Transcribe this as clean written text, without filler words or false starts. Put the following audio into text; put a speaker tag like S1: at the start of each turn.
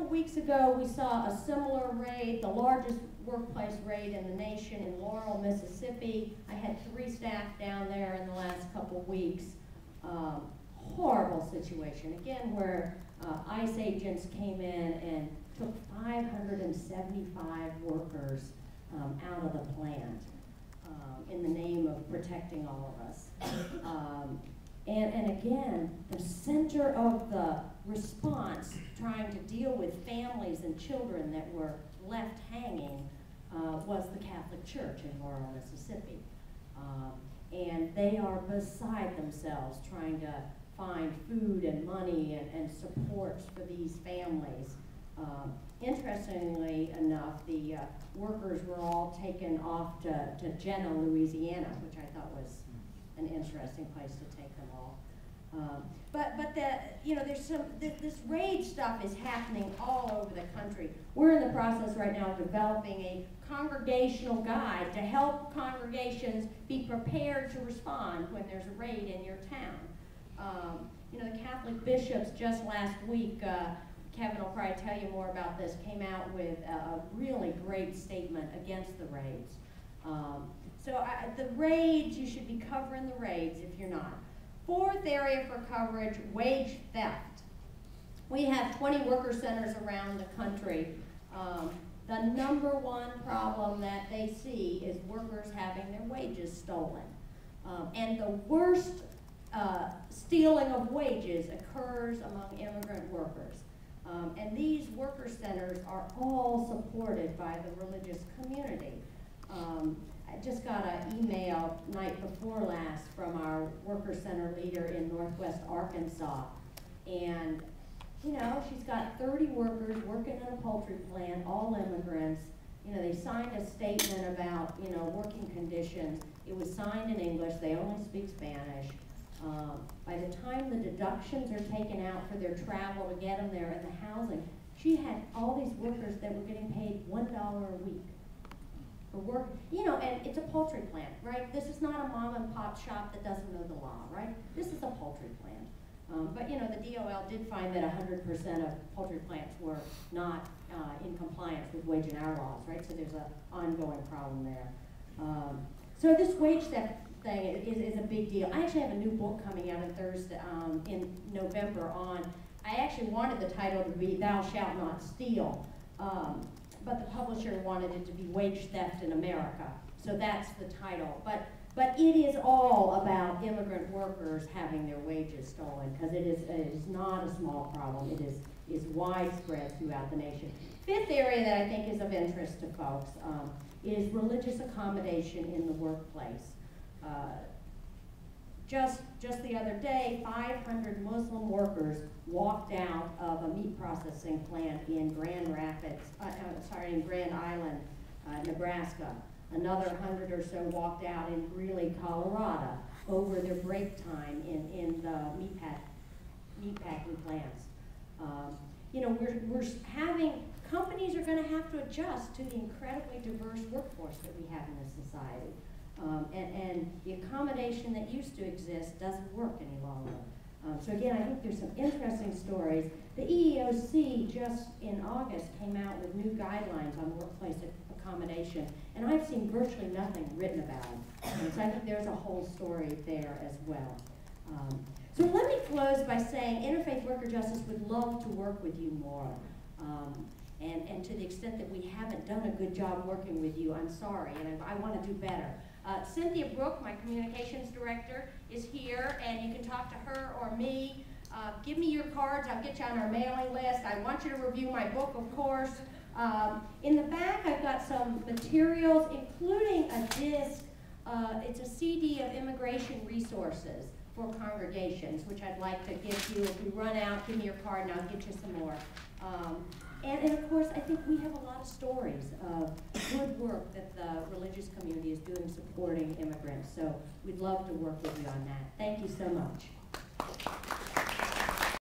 S1: couple weeks ago, we saw a similar raid, the largest workplace raid in the nation in Laurel, Mississippi. I had 3 staff down there in the last couple weeks. Horrible situation, again, where ICE agents came in and took 575 workers out of the plant in the name of protecting all of us. And again, the center of the response, trying to deal with families and children that were left hanging, was the Catholic Church in Laurel, Mississippi. And they are beside themselves trying to find food and money and supports for these families. Interestingly enough, the workers were all taken off to Jena, Louisiana, which I thought was an interesting place to take them all. But there's this rage stuff is happening all over the country. We're in the process right now of developing a congregational guide to help congregations be prepared to respond when there's a raid in your town. The Catholic bishops just last week, Kevin will probably tell you more about this, came out with a really great statement against the raids. The raids, you should be covering the raids if you're not. 4th area for coverage, wage theft. We have 20 worker centers around the country. The #1 problem that they see is workers having their wages stolen. And the worst stealing of wages occurs among immigrant workers. And these worker centers are all supported by the religious community. I just got an email night before last from our worker center leader in Northwest Arkansas. And, she's got 30 workers working in a poultry plant, all immigrants. They signed a statement about, working conditions. It was signed in English. They only speak Spanish. By the time the deductions are taken out for their travel to get them there and the housing, she had all these workers that were getting paid $1 a week for work. And it's a poultry plant, right? This is not a mom and pop shop that doesn't know the law, right? This is a poultry plant. But the DOL did find that 100% of poultry plants were not in compliance with wage and hour laws, right? So there's an ongoing problem there. So this wage theft thing is a big deal. I actually have a new book coming out on Thursday, in November on, I actually wanted the title to be Thou Shalt Not Steal, but the publisher wanted it to be Wage Theft in America. So that's the title. But it is all about immigrant workers having their wages stolen, because it is not a small problem. It is widespread throughout the nation. 5th area that I think is of interest to folks is religious accommodation in the workplace. Just the other day, 500 Muslim workers walked out of a meat processing plant in Grand Island, Nebraska. Another 100 or so walked out in Greeley, Colorado, over their break time in the meatpacking plants. We're having, companies are going to have to adjust to the incredibly diverse workforce that we have in this society. And the accommodation that used to exist doesn't work any longer. So again, I think there's some interesting stories. The EEOC just in August came out with new guidelines on workplace accommodation, and I've seen virtually nothing written about it. So I think there's a whole story there as well. So let me close by saying Interfaith Worker Justice would love to work with you more. And to the extent that we haven't done a good job working with you, I'm sorry, and I want to do better. Cynthia Brooke, my communications director, is here, and you can talk to her or me. Give me your cards, I'll get you on our mailing list. I want you to review my book, of course. In the back, I've got some materials, including a disc. It's a CD of immigration resources for congregations, which I'd like to give you. If we run out, give me your card, and I'll get you some more. And of course, I think we have a lot of stories of good work that the religious community is doing supporting immigrants. So we'd love to work with you on that. Thank you so much.